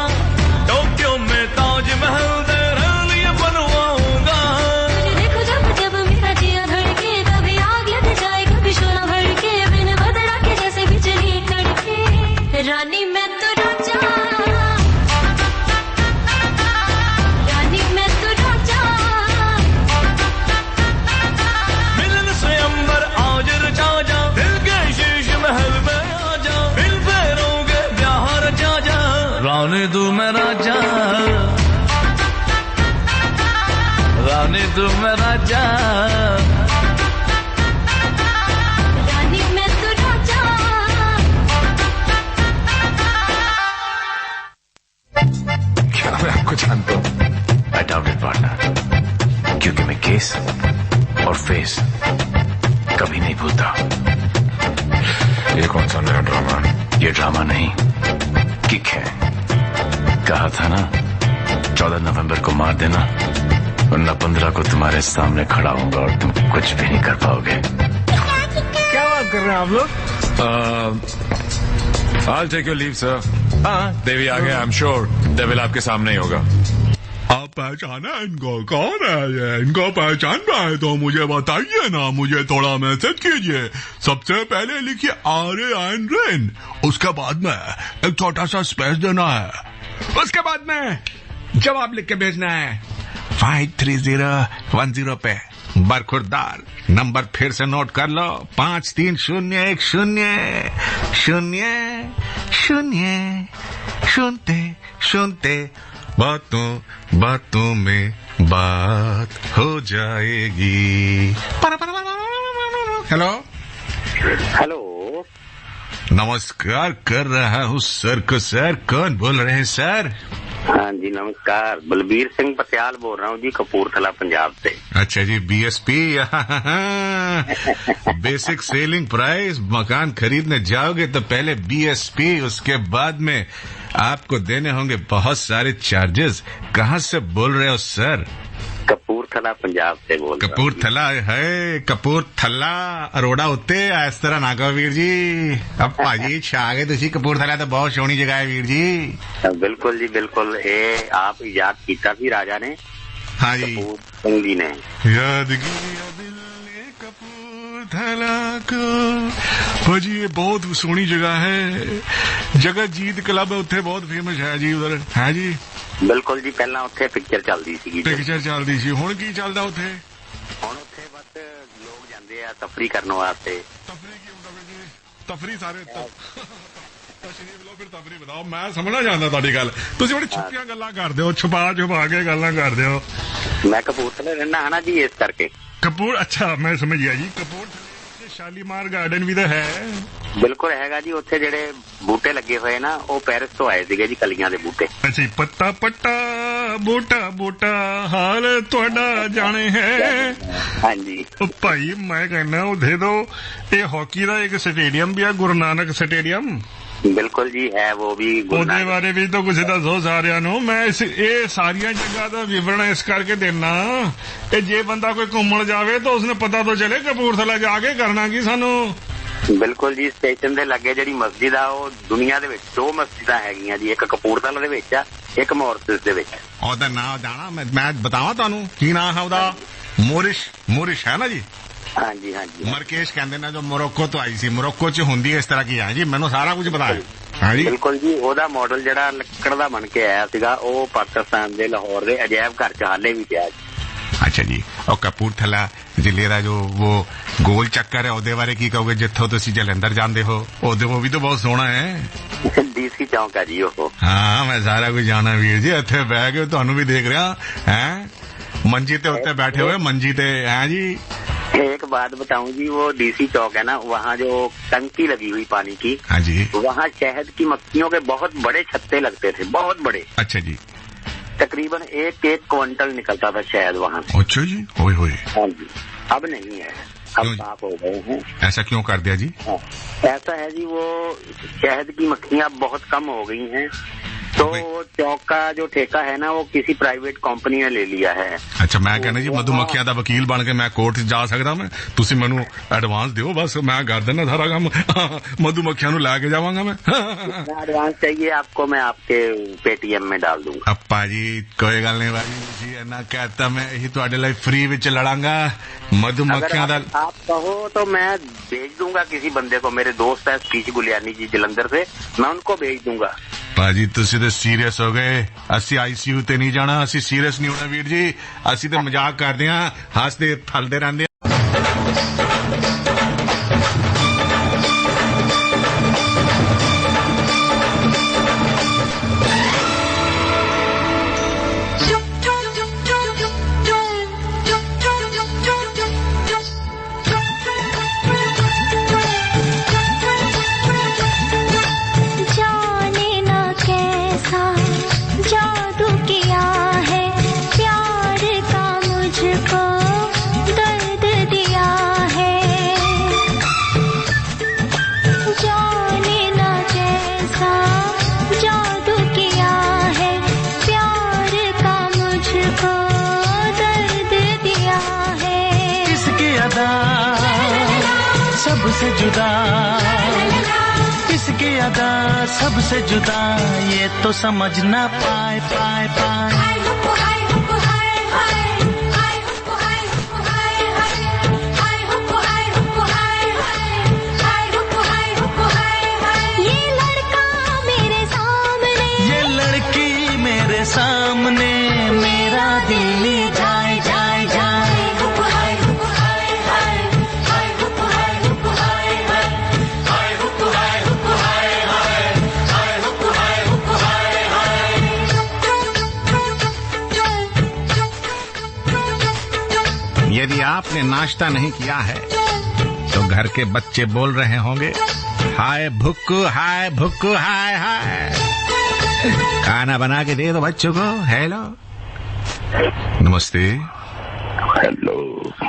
टोक्यो में ताजमहल तेरे लिए बनवाऊंगा। देखो जब जब मेरा दिया धड़के, कभी आग लग जाए कभी शोला भड़के, मैंने बदला के जैसे बिजली कड़के, रानी मैं तू राजा, रानी मैं तू राजा। मिलन से अंबर आज रचा जा, दिल के शीश महल में आ जा, दिल फेरोगे ब्याह रचा जा, रानी तू मैं राजा, रानी तू मैं राजा। रानी मैं तू राजा। क्या मैं आपको जानता हूँ? I doubt it, partner. क्योंकि मैं केस और फेस कभी नहीं भूलता। ये कौन सा नया ड्रामा? ये ड्रामा नहीं, किक है। कहा था ना 14 नवंबर को मार देना, वरना 15 को तुम्हारे सामने खड़ा होऊंगा और तुम कुछ भी नहीं कर पाओगे। क्या बात कर रहे हैं आप लोग? I'll take your leave, sir. हाँ, देवी आ गया। I'm sure डेविल आपके सामने ही होगा। आप पहचाना इनको? कौन है ये? इनको पहचान रहा है तो मुझे बताइए ना, मुझे थोड़ा मैसेज कीजिए। सबसे पहले लिखिए RAN रेन, उसके बाद में एक छोटा सा स्पेस देना है, उसके बाद में जवाब लिख के भेजना है 53010 पे। बरखुरदार नंबर फिर से नोट कर लो, 53010000। सुनते बातों में बात हो जाएगी। हेलो हेलो, नमस्कार कर रहा हूँ सर को। सर कौन बोल रहे हैं सर? हाँ जी नमस्कार, बलबीर सिंह पटियाल बोल रहा हूँ जी, कपूरथला पंजाब से। अच्छा जी, BSP बेसिक सेलिंग प्राइस। मकान खरीदने जाओगे तो पहले BSP, उसके बाद में आपको देने होंगे बहुत सारे चार्जेस। कहाँ से बोल रहे हो सर? कपूरथला पंजाब से बोल रहा हूँ। कपूरथला है, कपूरथला अरोड़ा उत्ते इस तरह ना कहो वीर जी। अब भाजी छा गए तुसी। कपूरथला तो बहुत सोहनी जगह है वीर जी। बिल्कुल जी बिल्कुल, ये आप याद किया थी राजा ने। हाँ जी, कपूर सिंह जी ने याद किया दिल ने कपूरथला को। भाजी ये बहुत सोहनी जगह है। जगजीत क्लब उत्थे बहुत फेमस है जी उधर। है जी बिल्कुल जी, पहला उत्थे पिक्चर चलदी सी। पिक्चर चलदी सी, हुण की चलदा उत्थे? हुण उत्थे बस लोग जांदे आ तफरी करन वास्ते। तफरी की मतलब जी, तफरी सारे फिर तफरी बताओ, मैं समझना चाहता ਤੁਹਾਡੀ ਗੱਲ। ਤੁਸੀਂ ਬੜੀ ਛੁਪੀਆਂ ਗੱਲਾਂ ਕਰਦੇ ਹੋ, ਛੁਪਾ ਕੇ ਗੱਲਾਂ ਕਰਦੇ ਹੋ। मैं कपूरथले रहना है ना जी, इस करके। कपूर, अच्छा मैं समझ गया जी। कपूरथले शालीमार गार्डन भी तो है। बिल्कुल हैगा जी, उत्थे जेडे बूटे लगे हुए ना, वो पेरिस तो आए सीगे जी, कलियां दे बूटे। अच्छा, पत्ता पट्टा बूटा बूटा हाल तुहाडा जाने है। हाँ जी भाई मैं कहना उधे तो ये हॉकी का एक स्टेडियम भी है, गुरु नानक स्टेडियम। बिल्कुल जी है, वो भी। ਉਹਦੇ ਬਾਰੇ ਵੀ ਤਾਂ ਕੁਝ ਦੱਸੋ ਸਾਰਿਆਂ ਨੂੰ। ਮੈਂ ਇਹ ਸਾਰੀਆਂ ਜਗ੍ਹਾ ਦਾ ਵਿਵਰਣ ਇਸ ਕਰਕੇ ਦੇਣਾ ਕਿ ਜੇ ਬੰਦਾ ਕੋਈ ਘੁੰਮਣ ਜਾਵੇ ਤਾਂ ਉਸਨੂੰ ਪਤਾ ਤਾਂ ਚੱਲੇ ਕਪੂਰਥਲਾ ਜਾ ਕੇ ਕਰਨਾ ਕੀ ਸਾਨੂੰ। ਬਿਲਕੁਲ ਜੀ, ਸਟੇਸ਼ਨ ਦੇ ਲੱਗੇ ਜਿਹੜੀ ਮਸਜਿਦ ਆ, ਉਹ ਦੁਨੀਆ ਦੇ ਵਿੱਚ 2 ਮਸਜਿਦਾਂ ਹੈਗੀਆਂ ਜੀ, ਇੱਕ ਕਪੂਰਥਲਾ ਦੇ ਵਿੱਚ ਆ, ਇੱਕ ਮੌਰਸਿਸ ਦੇ ਵਿੱਚ। ਉਹਦਾ ਨਾਂ ਜਾਣਾ ਮੈਂ ਬਤਾਵਾਂ ਤੁਹਾਨੂੰ ਕੀ ਨਾਂ ਹੈ ਉਹਦਾ? ਮੋਰਿਸ਼ ਹੈ ਨਾ ਜੀ। हाँ जी हाँ जी, ਮਰਕੇਸ਼ ਕਹਿੰਦੇ ਨੇ, ਜੋ ਮੋਰੋਕੋ ਤੋਂ ਆਈ ਸੀ। ਮੋਰੋਕੋ ਚ ਹੁੰਦੀ ਹੈ ਇਸ ਤਰ੍ਹਾਂ ਕੀ ਹੈ ਜੀ, ਮੈਨੂੰ ਸਾਰਾ ਕੁਝ ਪਤਾ ਹੈ। ਹਾਂ ਜੀ ਬਿਲਕੁਲ ਜੀ, ਉਹਦਾ ਮਾਡਲ ਜਿਹੜਾ ਲੱਕੜ ਦਾ ਬਣ ਕੇ ਆਇਆ ਸੀਗਾ, ਉਹ ਪਾਕਿਸਤਾਨ ਦੇ ਲਾਹੌਰ ਦੇ ਅਜਾਇਬ ਘਰ ਚ ਹਾਲੇ ਵੀ ਪਿਆ ਜੀ। ਅੱਛਾ ਜੀ, ਉਹ ਕਪੂਰਥਲਾ ਜ਼ਿਲ੍ਹੇ ਦਾ ਜੋ ਉਹ ਗੋਲ ਚੱਕਰ ਹੈ, ਉਹਦੇ ਬਾਰੇ ਕੀ ਕਹੋਗੇ? ਜਿੱਥੋਂ ਤੁਸੀਂ ਜਲੰਧਰ ਜਾਂਦੇ ਹੋ, ਉਹ ਵੀ ਤਾਂ ਬਹੁਤ ਸੋਹਣਾ ਹੈ। DC ਚੌਂਕ ਹੈ ਜੀ ਉਹ। ਹਾਂ, ਮੈਂ ਸਾਰਾ ਕੁਝ ਜਾਣਾ ਵੀਰ ਜੀ। ਇੱਥੇ ਬਹਿ ਕੇ ਤੁਹਾਨੂੰ ਵੀ ਦੇਖ ਰਿਹਾ ਹੈ, ਮੰਜੀ ਤੇ ਉੱਤੇ ਬੈਠੇ ਹੋਏ, ਮੰਜੀ ਤੇ ਹੈ ਜੀ। एक बात बताऊं जी, वो DC चौक है ना, वहाँ जो टंकी लगी हुई पानी की, हाँ जी, वहाँ शहद की मक्खियों के बहुत बड़े छत्ते लगते थे, बहुत बड़े। अच्छा जी, तकरीबन 1 क्विंटल निकलता था शहद वहाँ से। अच्छा जी, ओए होए। हाँ जी, अब नहीं है, अब साफ हो गए हैं। ऐसा क्यों कर दिया जी? ऐसा है जी, वो शहद की मक्खियाँ बहुत कम हो गई हैं, तो चौक का जो ठेका है ना, वो किसी प्राइवेट कंपनी ने ले लिया है। अच्छा, मैं कहना जी मधुमक्खियां ਦਾ ਵਕੀਲ ਬਣ ਕੇ ਮੈਂ ਕੋਰਟ ਜਾ ਸਕਦਾ। ਮੈਂ ਤੁਸੀਂ ਮੈਨੂੰ ਐਡਵਾਂਸ ਦਿਓ, ਬਸ मैं कर देना सारा काम। मधुमक्खियां ਨੂੰ ਲੈ ਕੇ ਜਾਵਾਂਗਾ मैं। एडवांस चाहिए आपको, मैं आपके पेटीएम में डाल दूंगा। ਅੱਪਾ ਜੀ ਕੋਈ ਗੱਲ ਨਹੀਂ ਬਾਜੀ, ਤੁਸੀਂ ਇੰਨਾ कहता मैं ਇਹੀ ਤੁਹਾਡੇ ਲਈ फ्री ਵਿੱਚ ਲੜਾਂਗਾ। मधुमक्खियां ਦਾ आप कहो तो मैं भेज दूंगा किसी बंदे को, मेरे दोस्त है स्पीच गुलियानी जी जलंधर से, मैं उनको भेज दूंगा। ਭਾਜੀ ਤੁਸੀਂ ਤੇ ਸੀਰੀਅਸ ਹੋ ਗਏ। ਅਸੀਂ ICU ਤੇ ਨਹੀਂ ਜਾਣਾ, ਅਸੀਂ ਸੀਰੀਅਸ ਨਹੀਂ ਹੋਣਾ ਵੀਰ ਜੀ। ਅਸੀਂ ਤੇ ਮਜ਼ਾਕ ਕਰਦੇ ਆਂ, ਹੱਸਦੇ ਥਲਦੇ ਰਹਿੰਦੇ ਆਂ। जादू किया है प्यार का, मुझको दर्द दिया है, जाने ना कैसा जादू किया है प्यार का, मुझको दर्द दिया है। किसकी अदा सबसे जुदा, किसकी अदा सबसे जुदा, ये तो समझ ना पाए पाए पाए। ये लड़का मेरे सामने, ये लड़की मेरे सामने, मेरा दिल ले जाए जाए जाए। यदि आपने नाश्ता नहीं किया है तो घर के बच्चे बोल रहे होंगे, हाय भुक्कू हाय भुक्कू हाय हाय। खाना बना के दे दो बच्चों को। हेलो, नमस्ते। हेलो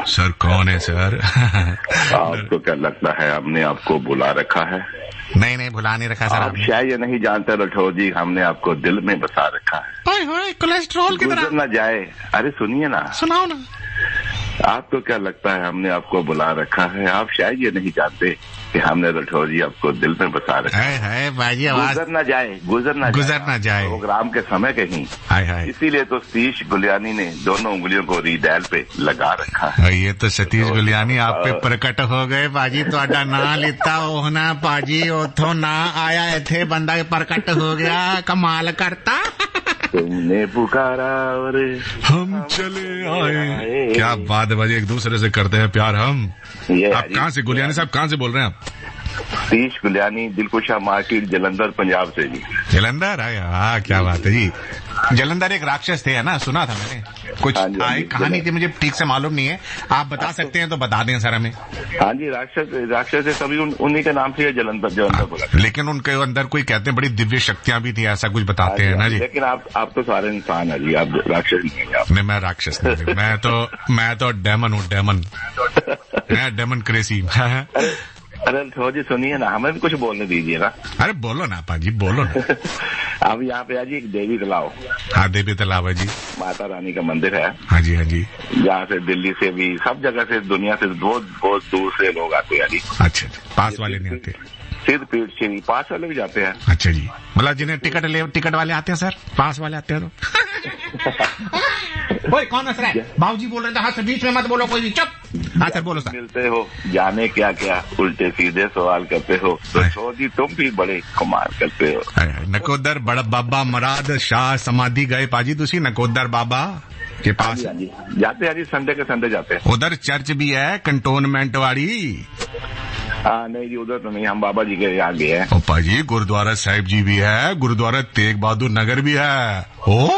सर, कौन है सर? आपको क्या लगता है हमने आपको बुला रखा है? नहीं नहीं, भुला नहीं रखा सर आप आपने। शायद ये नहीं जानते राठौर जी, हमने आपको दिल में बसा रखा है। ओए होए, कोलेस्ट्रॉल की गुजर तरह। ना जाए। अरे सुनिए ना, सुनाओ ना। आपको क्या लगता है हमने आपको बुला रखा है? आप शायद ये नहीं जानते कि हमने राठौर जी आपको दिल में बसा रखा है। है बाजी, आवाज गुजर ना जाए, गुजर ना जाए प्रोग्राम के समय कहीं। हाय हाय। इसीलिए तो सतीश गुलियानी ने दोनों उंगलियों को रीडायल पे लगा रखा है। ये तो सतीश गुलियानी आप पे प्रकट हो गए बाजी। ਤੁਹਾਡਾ ਨਾਂ ਲਿੱਤਾ ਉਹ ਨਾ ਬਾਜੀ, ਉਥੋਂ ਨਾ ਆਇਆ ਇੱਥੇ ਬੰਦਾ प्रकट हो गया। कमाल करता। तुमने पुकारा और हम चले आए। क्या बात है बाजी, एक दूसरे से करते हैं प्यार हम। आप कहाँ से, गुलियानी साहब कहाँ से बोल रहे हैं आप? सतीश गुलियानी, दिलकुशा मार्केट, जलंधर, पंजाब से जी। जलंधर आए, हाँ क्या बात है जी। जलंधर एक राक्षस थे, है ना, सुना था मैंने कुछ। कहानी थी, मुझे ठीक से मालूम नहीं है। आप बता सकते हैं तो बता दें सर हमें। हाँ जी, राक्षस है सभी, उन्हीं के नाम से जलंधर बोला। लेकिन उनके अंदर कोई कहते हैं बड़ी दिव्य शक्तियां भी थी, ऐसा कुछ बताते हैं ना जी। लेकिन आप तो सारे इंसान है जी, आप राक्षस नहीं है। नहीं, मैं राक्षस नहीं, मैं तो डेमन हूँ, डेमन। मैं डेमन क्रेजी। अरे राठौर जी सुनिए ना, हमें भी कुछ बोलने दीजिए ना। अरे बोलो ना पाजी, बोलो ना। अब यहाँ पे है जी एक देवी तालाब। हाँ, देवी तालाब है जी, माता रानी का मंदिर है। हाँ जी, हाँ जी। जहाँ से दिल्ली से भी, सब जगह से, दुनिया से बहुत बहुत दूर से लोग आते हैं जी। अच्छा, पास वाले नहीं आते? सिद्ध पीठ से भी पास वाले भी जाते हैं। अच्छा जी, मतलब जिन्हें टिकट वाले आते हैं सर, पास वाले आते हैं तो। ओए, कौन हंस रहा है? बाबूजी बोल रहे थे, हाँ सर, बीच में मत बोलो कोई भी, चुप। हाँ सर, बोलो सर। मिलते हो, जाने क्या क्या उल्टे सीधे सवाल करते हो, तो जी तुम भी बड़े कमाल करते हो। नकोदर बड़ा बाबा मराद शाह समाधि गए पाजी तुसी नकोदर बाबा के पास? जाते हैं जी, संडे के संडे जाते हैं। उधर चर्च भी है कंटोनमेंट वाली? हाँ नहीं जी, उधर तो नहीं, हम बाबा जी के यहाँ गए हैं। ओ पाजी, गुरुद्वारा साहिब जी भी है, गुरुद्वारा तेग बहादुर नगर भी है। ओ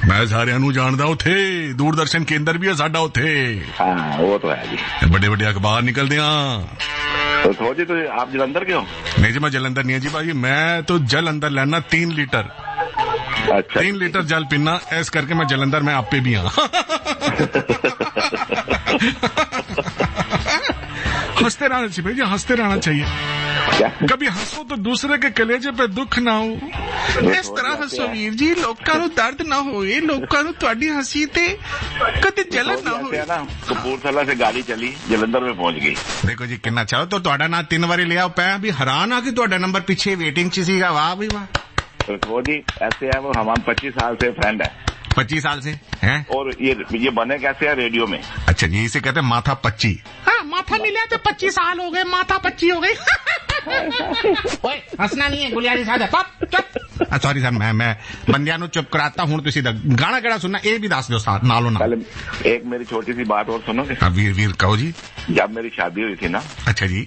मैं सारे नू जानदा उथे, दूरदर्शन केंद्र भी है साडा उथे। हाँ वो तो है जी, बड़े बड़े अखबार निकलते हैं। तो थोड़ा जी, तो आप जलंधर के हो? नहीं जी, मैं जलंधर नहीं है जी भाई, मैं तो जल अंदर लेना 3 लीटर। अच्छा, 3 लीटर जल पीना, ऐस करके मैं जलंधर में आप पे भी हाँ। हंसते रहना चाहिए भैया, हंसते रहना चाहिए। कभी हंसो तो दूसरे के कलेजे पे दुख ना हो। इस तरह हंसो वीर जी, लोकां नूं दर्द ना होए, लोकां नूं तुहाडी हंसी ते कदे जलन ना होए। कपूरथला से गाड़ी चली, जलंधर में पहुंच गई। देखो जी किन्ना चाहो तो तुहाडा ना 3 बारी लिया पै भी हैरान आ कि तुहाडा नंबर पीछे वेटिंग च सीगा। वाह भी वाह। तो वो जी ऐसे है, वो हम 25 साल से फ्रेंड है। 25 साल से हैं? और ये बने कैसे है रेडियो में? अच्छा जी, इसे कहते हैं माथा 25। हाँ, माथा मिला तो 25 साल हो गए, माथा 25 हो गई। ओए हंसना नहीं है गुलियानी साहब, चुप। सॉरी सर, मैं बंदियां नू चुप कराता हूं। तुसी गाना केड़ा सुनना ए भी दस दो साथ नालों ना। एक मेरी छोटी सी बात और सुनोगे? वीर कहो जी। जब मेरी शादी हुई थी ना, अच्छा जी,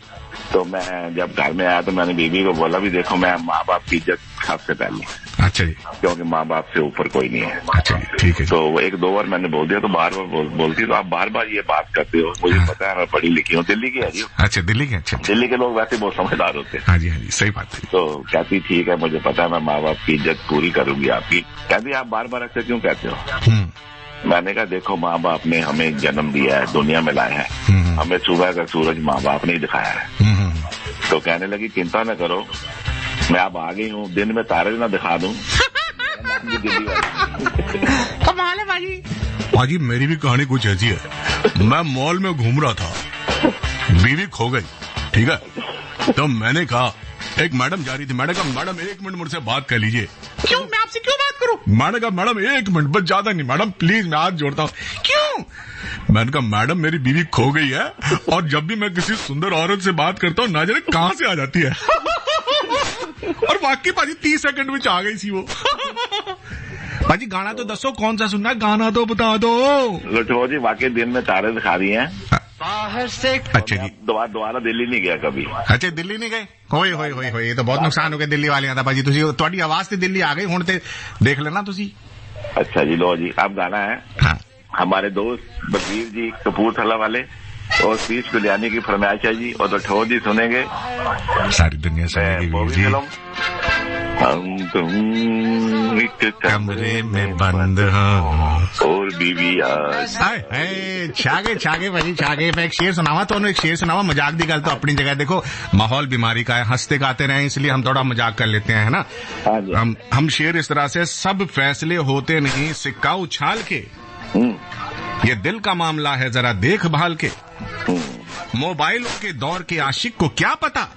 तो मैं जब घर में आया तो मैंने बीवी को बोला भी देखो, मैं माँ बाप की इज्जत सबसे पहले। अच्छा जी, क्योंकि माँ बाप से ऊपर कोई नहीं है। अच्छा जी, ठीक है। तो 1-2 बार मैंने बोल दिया, तो बार बार बोलती, तो आप बार बार ये बात करते हो। मुझे पता है, मैं पढ़ी लिखी हूँ, दिल्ली की है जी। अच्छा, दिल्ली के? अच्छा, दिल्ली के लोग वैसे बहुत समझदार होते हैं। हाँ जी, हाँ जी, सही बात है। तो कहती ठीक है, मुझे पता है, मैं माँ बाप की इज्जत पूरी करूंगी आपकी। कहती आप बार बार ऐसे क्यों कहते हो? मैंने कहा देखो, माँ बाप ने हमें जन्म दिया है, दुनिया में लाया है, हमें सुबह का सूरज माँ बाप ने दिखाया है। तो कहने लगी चिंता न करो, मैं अब आ गई हूँ, दिन में तारे ना दिखा दूं। कमाल है भाई। भाजी मेरी भी कहानी कुछ ऐसी है। मैं मॉल में घूम रहा था, बीवी खो गई, ठीक है। तो मैंने कहा, एक मैडम जा रही थी, मैंने कहा मैडम 1 मिनट मुझसे बात कर लीजिए। क्यों, मैं आपसे क्यों बात करूं? मैंने कहा मैडम 1 मिनट, बस ज्यादा नहीं मैडम, प्लीज मैं हाथ जोड़ता हूँ। क्यों? मैंने कहा मैडम मेरी बीवी खो गई है, और जब भी मैं किसी सुंदर औरत से बात करता हूँ ना जाने कहाँ से आ जाती है। और वाकई भाजी 30 सेकंड में आ गई थी वो। भाजी गाना तो दसो, कौन सा सुनना है, गाना तो बता दो। लुटो जी, वाकई दिन में तारे दिखा रही हैं। बाहर से। अच्छा जी, दोबारा दिल्ली नहीं गया कभी? अच्छा, दिल्ली नहीं गए? होए होए होए होए, ये तो बहुत नुकसान हो गया दिल्ली वाले का भाजी। तुसी तुहाडी आवाज से दिल्ली आ गई, हुण ते देख लेना तुसी। अच्छा जी, लो जी, अब गाना है। हाँ। हमारे दोस्त बलवीर जी कपूरथला वाले और सतीश गुलियानी की फरमाइश है जी, और राठौर जी सुनेंगे सारी दुनिया से। हम तुम एक कमरे में बंद हो और बीवी आज। छागे भाजी छागे। मैं एक शेर सुनावा तो एक शेर सुनावा, मजाक दी गल तो अपनी जगह। देखो माहौल बीमारी का है, हंसते गाते रहे इसलिए हम थोड़ा मजाक कर लेते हैं, है ना। हम शेर इस तरह से, सब फैसले होते नहीं सिक्का उछाल के, ये दिल का मामला है जरा देखभाल के, मोबाइलों के दौर के आशिक को क्या पता,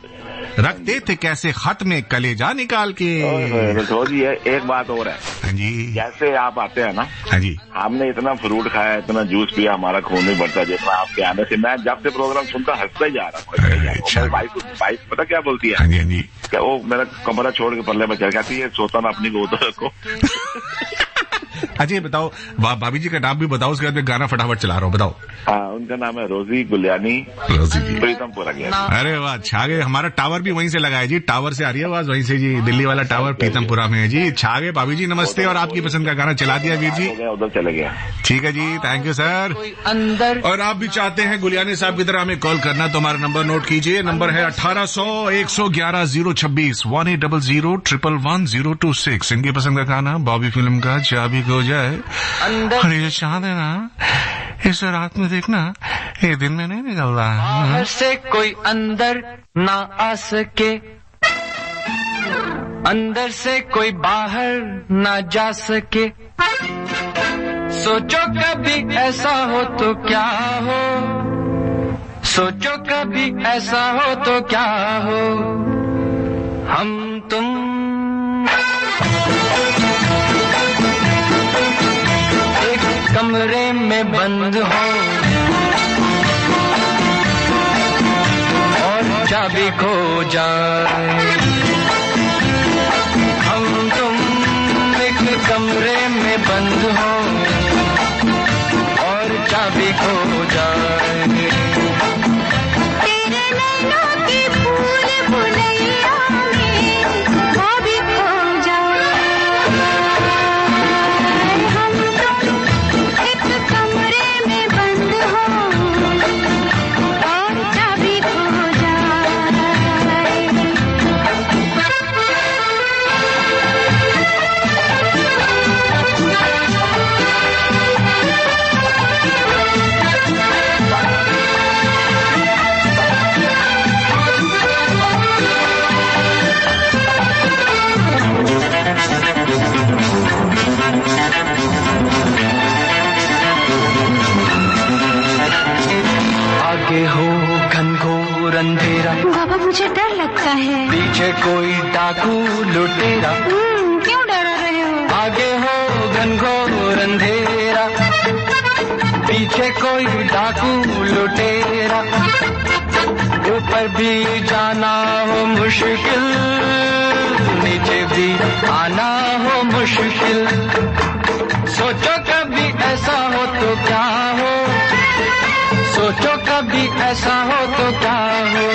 रखते थे कैसे खत में कलेजा निकाल के। तो जी एक बात और है। हाँ जी। जैसे आप आते हैं ना। हाँ जी। हमने इतना फ्रूट खाया, इतना जूस पिया, हमारा खून नहीं बढ़ता जितना आपके आने से। मैं जब से प्रोग्राम सुनता हंसता ही जा रहा हूँ। वाइफ पता क्या बोलती है? हाँ जी, हाँ जी। क्या वो मेरा कमरा छोड़ के पल्ले में चढ़ जाती है, सोता ना अपनी गोद रखो। अच्छा बताओ, भाभी जी का नाम भी बताओ, उसके बाद मैं गाना फटाफट चला रहा हूँ, बताओ। हाँ, उनका नाम है रोजी गुलियानी, रोजी जी, प्रीतमपुरा गया। अरे वाह, छागे। हमारा टावर भी वहीं से लगा है जी, टावर से आ रही है आवाज वहीं से जी, दिल्ली वाला टावर प्रीतमपुरा में है जी। छागे भाभी जी नमस्ते, और आपकी पसंद का गाना चला दिया वीर जी। उधर चले गया। ठीक है जी, थैंक यू सर। और आप भी चाहते हैं गुलियानी साहब की तरह हमें कॉल करना, तो हमारा नंबर नोट कीजिए। नंबर है 1800-111-026 1800-111-026। इनकी पसंद का गाना बॉबी फिल्म का चाबी हो जाए। और ये चांद है ना, इस रात में देखना ये दिन में नहीं निकल रहा है। बाहर से कोई अंदर ना आ सके, अंदर से कोई बाहर ना जा सके। सोचो कभी ऐसा हो तो क्या हो, सोचो कभी ऐसा हो तो क्या हो, हम तुम कमरे में बंद हो और चाबी खो जाए। हम तुम एक कमरे में बंद हो और चाबी खो जाए। तेरे नैनों की फूल बुलैया में वो भी खो जाए। हम तुम एक कमरे में बंद हो और चाबी खो जाए। आगे हो घनघोर अंधेरा, बाबा मुझे डर लगता है। पीछे कोई डाकू लुटेरा। क्यों डरा रहे हो? आगे हो घनघोर अंधेरा, पीछे कोई डाकू लुटेरा। ऊपर भी जाना हो मुश्किल, नीचे भी आना हो मुश्किल। सोचो कभी ऐसा हो तो क्या हो, सोचो कभी ऐसा हो तो क्या हो,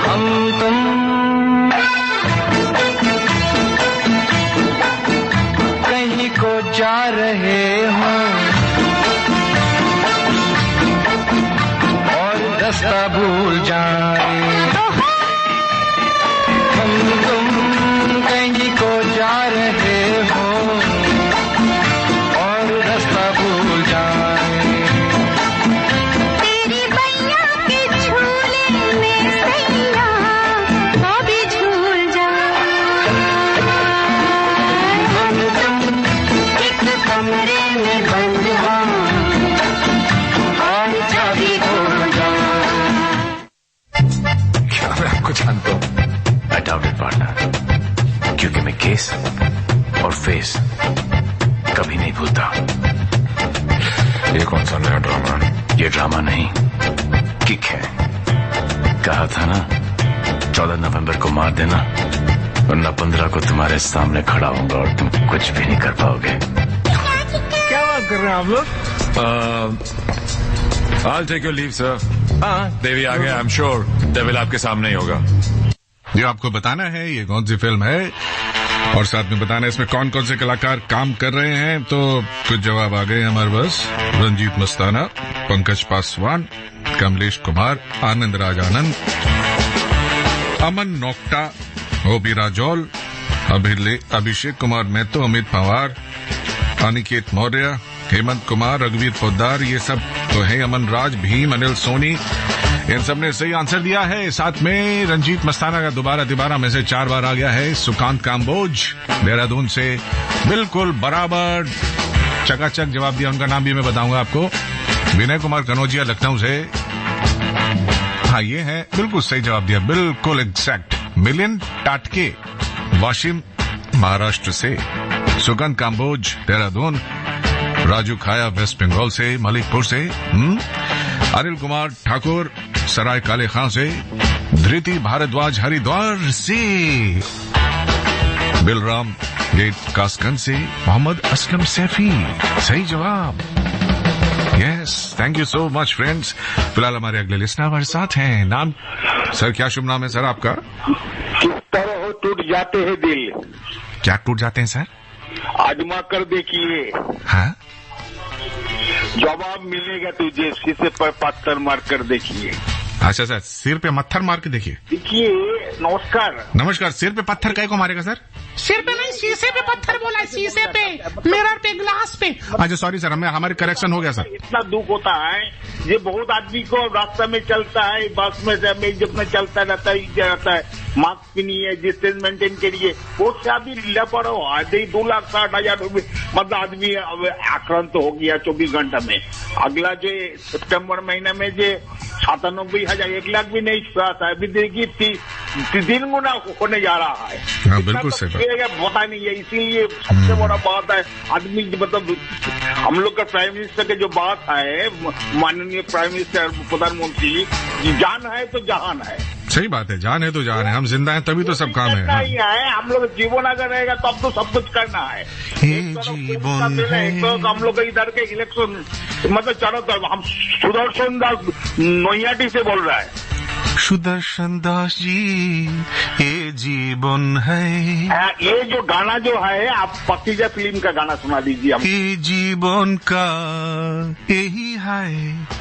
हम तुम कहीं को जा रहे हो और रास्ता भूल जाए। हम तुम कहीं को जा रहे हो और रास्ता भूल जाए। तेरी बैया के झूले में सैया वो भी झूल जाए। हम तुम एक कमरे में बंद हो और चाबी खो जाए। क्या मैं आपको जानता हूँ? I doubt it, partner, क्योंकि मैं केस और फेस कभी नहीं भूलता। ये कौन सा नया ड्रामा? ये ड्रामा नहीं, किक है। कहा था ना 14 नवंबर को मार देना, वरना 15 को तुम्हारे सामने खड़ा होऊंगा और तुम कुछ भी नहीं कर पाओगे। क्या बात कर रहे हैं आप लोग? I'll take your leave, sir. हाँ, देवी आ गया। I'm sure डेविल आपके सामने ही होगा। जो आपको बताना है ये कौन सी फिल्म है, और साथ में बताना इसमें कौन कौन से कलाकार काम कर रहे हैं। तो कुछ जवाब आ गए हमारे पास। रंजीत मस्ताना, पंकज पासवान, कमलेश कुमार, आनंद राज आनंद, अमन नोक्टा, ओबी राजौल, अभिषेक कुमार मेहतो, अमित पवार, अनिकेत मौर्य, हेमंत कुमार, रघुवीर पोद्दार, ये सब तो है। अमन राज, भीम, अनिल सोनी, इन सब ने सही आंसर दिया है। साथ में रंजीत मस्ताना का दोबारा में से 4 बार आ गया है। सुकांत काम्बोज देहरादून से बिल्कुल बराबर चकाचक जवाब दिया। उनका नाम भी मैं बताऊंगा आपको। विनय कुमार कनौजिया लखनऊ से, हाँ ये है, बिल्कुल सही जवाब दिया, बिल्कुल एग्जैक्ट। मिलियन टाटके वाशिम महाराष्ट्र से, सुगंध काम्बोज देहरादून, राजू खाया वेस्ट बंगाल से, मलिकपुर से, अनिल कुमार ठाकुर सराय काले खां से, धृति भारद्वाज हरिद्वार से, बिलराम गेट कासगंज से, मोहम्मद असलम सैफी सही जवाब। Yes, thank you so much friends. फिलहाल हमारे अगले लिस्टर हमारे साथ हैं। नाम सर, क्या शुभ नाम है सर आपका? किस तरह हो टूट जाते हैं दिल। क्या टूट जाते हैं सर? आजमा कर देखिए, हाँ जवाब मिलेगा तुझे। शीशे पर पत्थर मार कर देखिए। अच्छा सर, सिर पे पत्थर मार के देखिए। देखिए, नमस्कार। नमस्कार। सिर पे पत्थर काय को मारेगा सर? सिर पे नहीं, शीशे पे पत्थर बोला, शीशे पे, मिरर पे, ग्लास पे। अच्छा सॉरी सर, हमें हमारे करेक्शन हो गया सर। इतना दुख होता है, ये बहुत आदमी को रास्ता में चलता है, बस में जितना चलता रहता है, मास्क भी नहीं है, डिस्टेंस मेंटेन के लिए वो शादी लापरवाह 2,60,000 रुपए, मतलब आदमी आक्रांत हो गया 24 घंटा में। अगला जो सितंबर महीने में जो 97,000, 1 लाख भी नहीं छुआ था, अभी देखिए 3 गुना होने जा रहा है। हाँ, बिल्कुल सही बात। पता नहीं है, इसीलिए सबसे बड़ा बात है आदमी, मतलब हम लोग का प्राइम मिनिस्टर की जो बात है, माननीय प्राइम मिनिस्टर प्रधानमंत्री, जान है तो जहान है। सही बात है, जान है तो जान है। हम जिंदा हैं तभी तो सब काम है। नहीं है, हम लोग जीवन अगर रहेगा तब तो सब कुछ करना है। जीवन है। तो हम लोग इधर के इलेक्शन, मतलब चारों तरफ हम सुदर्शन दास नोयाटी से बोल रहा है। सुदर्शन दास जी, ये जीवन है। ये जो गाना जो है, आप पकीजा फिल्म का गाना सुना दीजिए। ये जीवन का यही है,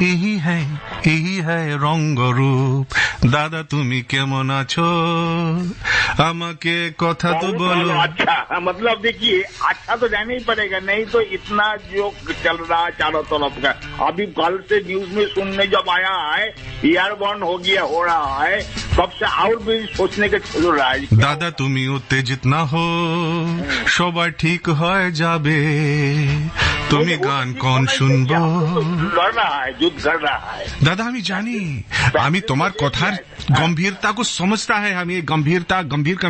यही है, यही है रंग रूप। दादा तुम्हें केमन आछो, আমাকে কথা तो बोलो। अच्छा, मतलब देखिए, अच्छा तो जाना ही पड़ेगा, नहीं तो इतना जो चल रहा है चारों तरफ का, अभी कल से न्यूज में सुनने जब आया है, एयरबर्न हो गया, हो रहा है, तब से और भी सोचने के चल रहा है। दादा तुम्हें उत्तेजित ना हो, সবাই ঠিক হয়ে যাবে, তুমি গান কোন শুনবো। लड़ रहा है, युद्ध कर रहा है। दादा हमें जानी, हमें तुम्हार कथार गंभीरता को समझता है। हम ये गंभीर का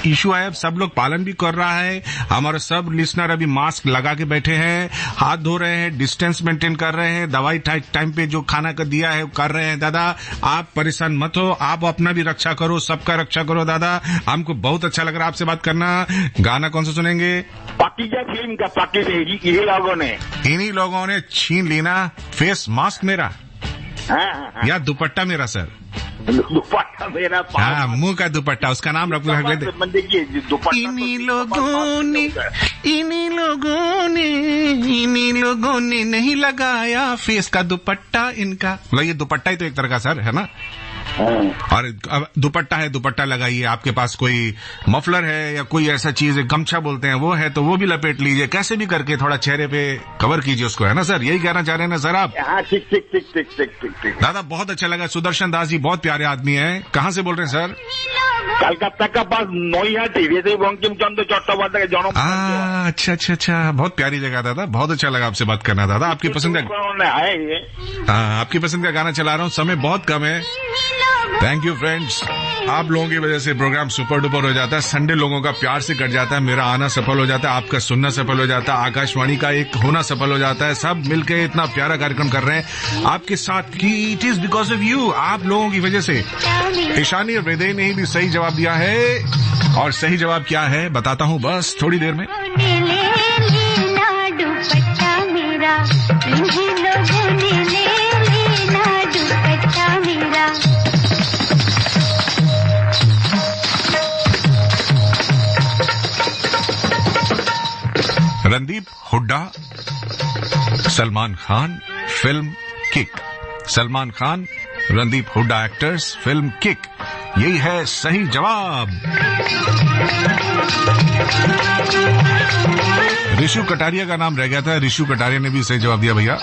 इशू है, सब लोग पालन भी कर रहा है। हमारे सब लिसनर अभी मास्क लगा के बैठे हैं, हाथ धो रहे हैं, डिस्टेंस मेंटेन कर रहे हैं, दवाई टाइम पे जो खाना का दिया है कर रहे हैं। दादा आप परेशान मत हो, आप अपना भी रक्षा करो, सबका रक्षा करो। दादा हमको बहुत अच्छा लग रहा है आपसे बात करना। गाना कौन सा सुनेंगे? पाकीजा फिल्म का पाकीजा, इन्हीं लोगों ने छीन लेना फेस मास्क मेरा। हाँ, या दुपट्टा मेरा सर, दुपट्टा मेरा, हाँ मुंह का दुपट्टा, उसका नाम रख लेते। देखिए दुपट्टा, इन्हीं लोगों ने नहीं लगाया फेस का दुपट्टा इनका। मतलब ये दुपट्टा ही तो एक तरह का सर है ना। और अब दुपट्टा है, दुपट्टा लगाइए। आपके पास कोई मफलर है या कोई ऐसा चीज है, गमछा बोलते हैं, वो है तो वो भी लपेट लीजिए, कैसे भी करके थोड़ा चेहरे पे कवर कीजिए उसको, है ना सर? यही कहना चाह रहे हैं ना सर आप? ठीक। दादा बहुत अच्छा लगा। सुदर्शन दास जी बहुत प्यारे आदमी है। कहाँ से बोल रहे हैं सर? कलकत्ता का पास नोयाटी, बंकिम चंद्र चट्टोपाध्याय का जन्म। अच्छा, बहुत प्यारी जगह दादा, बहुत अच्छा लगा आपसे बात करना। दादा आपकी पसंद का, आपकी पसंद का गाना चला रहा हूँ, समय बहुत कम है। थैंक यू फ्रेंड्स, आप लोगों की वजह से प्रोग्राम सुपर डुपर हो जाता है। संडे लोगों का प्यार से कट जाता है, मेरा आना सफल हो जाता है, आपका सुनना सफल हो जाता है, आकाशवाणी का एक होना सफल हो जाता है। सब मिलके इतना प्यारा कार्यक्रम कर रहे हैं आपके साथ कि it is because of you, आप लोगों की वजह से। ईशानी और हृदय ने भी सही जवाब दिया है, और सही जवाब क्या है बताता हूँ बस थोड़ी देर में। Randeep Hooda, Salman Khan, film kick. Salman Khan, Randeep Hooda actors, film kick. यही है सही जवाब। ऋषु कटारिया का नाम रह गया था, ऋषु कटारिया ने भी सही जवाब दिया भैया।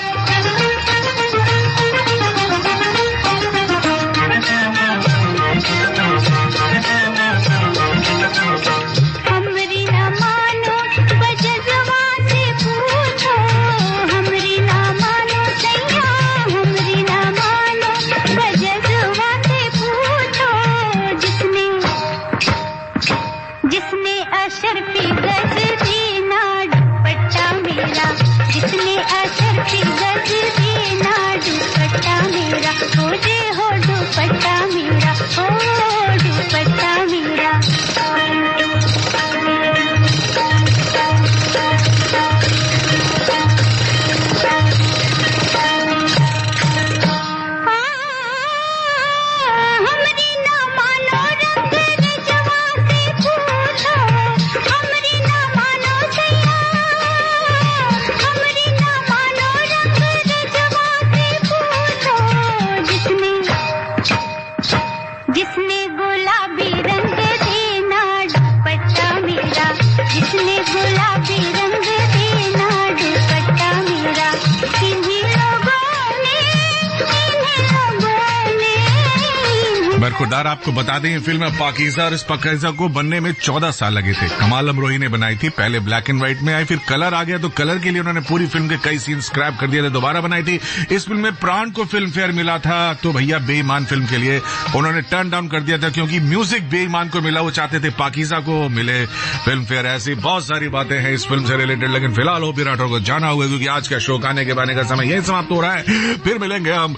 बरखुरदार आपको बता दें, फिल्म पाकीज़ा और इस पाकीज़ा को बनने में 14 साल लगे थे। कमाल अमरोही ने बनाई थी, पहले ब्लैक एंड व्हाइट में आई, फिर कलर आ गया तो कलर के लिए उन्होंने पूरी फिल्म के कई सीन स्क्रैप कर दिए थे, दोबारा बनाई थी। इस फिल्म में प्राण को फिल्म फेयर मिला था, तो भैया बेईमान फिल्म के लिए उन्होंने टर्न डाउन कर दिया था क्योंकि म्यूजिक बेईमान को मिला, वो चाहते थे पाकीज़ा को मिले फिल्म फेयर। ऐसी बहुत सारी बातें हैं इस फिल्म से रिलेटेड, लेकिन फिलहाल ओपी राठौर को जाना होगा क्योंकि आज का शो गाने के बाने का समय यही समाप्त हो रहा है। फिर मिलेंगे हम,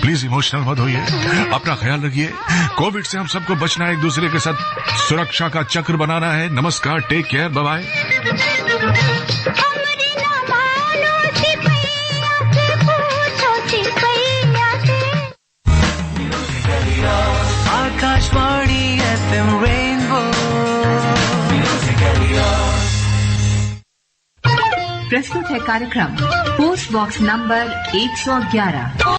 प्लीज इमोशनल मत होइए, अपना ख्याल रखिए। कोविड से हम सबको बचना है, एक दूसरे के साथ सुरक्षा का चक्र बनाना है। नमस्कार, take care, bye bye. Akashvani FM rainbow. प्रस्तुत है कार्यक्रम पोस्ट बॉक्स नंबर 111।